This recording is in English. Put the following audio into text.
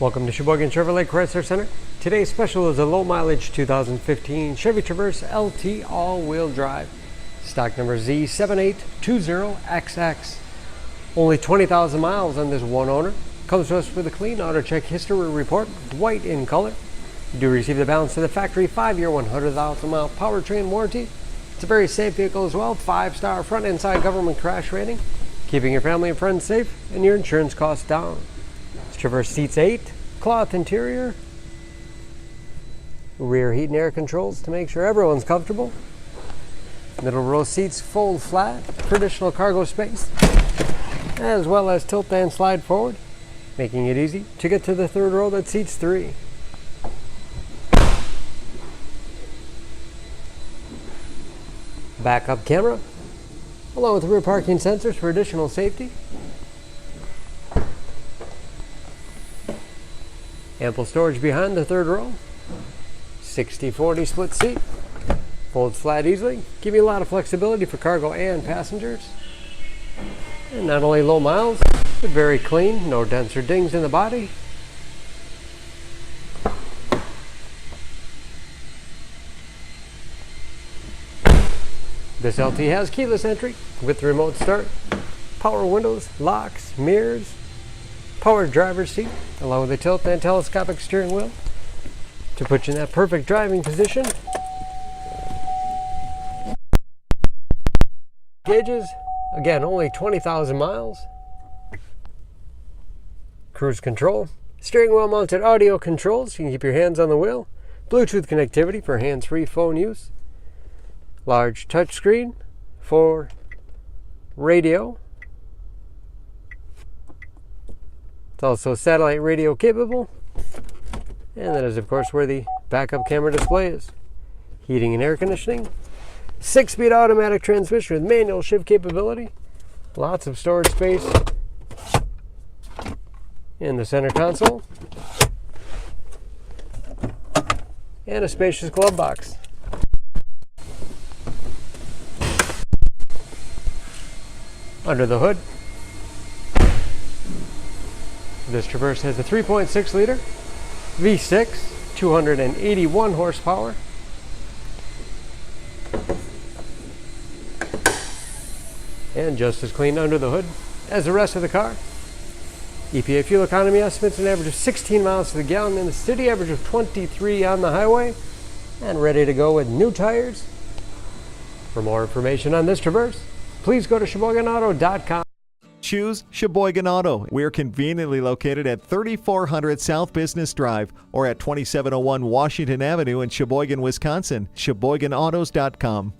Welcome to Sheboygan Chevrolet Chrysler Center. Today's special is a low mileage 2015 Chevy Traverse LT all-wheel drive. Stock number Z7820XX. Only 20,000 miles on this one owner. Comes to us with a clean auto check history report, white in color. You do receive the balance of the factory 5-year 100,000 mile powertrain warranty. It's a very safe vehicle as well. 5-star front and side government crash rating, keeping your family and friends safe and your insurance costs down. Traverse seats 8, cloth interior, rear heat and air controls to make sure everyone's comfortable. Middle row seats fold flat, traditional cargo space, as well as tilt and slide forward, making it easy to get to the third row that seats 3. Backup camera, along with rear parking sensors for additional safety. Ample storage behind the third row. 60/40 split seat. Folds flat easily, giving you a lot of flexibility for cargo and passengers. And not only low miles, but very clean, no dents or dings in the body. This LT has keyless entry with remote start, power windows, locks, mirrors, power driver's seat, along with a tilt and telescopic steering wheel to put you in that perfect driving position. Gauges, again, only 20,000 miles. Cruise control, steering wheel mounted audio controls, you can keep your hands on the wheel. Bluetooth connectivity for hands-free phone use. Large touchscreen for radio. It's also satellite radio capable, and that is of course where the backup camera display is. Heating and air conditioning, 6-speed automatic transmission with manual shift capability, lots of storage space in the center console, and a spacious glove box. Under the hood, this Traverse has a 3.6 liter V6, 281 horsepower. And just as clean under the hood as the rest of the car. EPA fuel economy estimates an average of 16 miles to the gallon in the city, average of 23 on the highway, and ready to go with new tires. For more information on this Traverse, please go to SheboyganAuto.com. Choose Sheboygan Auto. We're conveniently located at 3400 South Business Drive or at 2701 Washington Avenue in Sheboygan, Wisconsin. SheboyganAutos.com.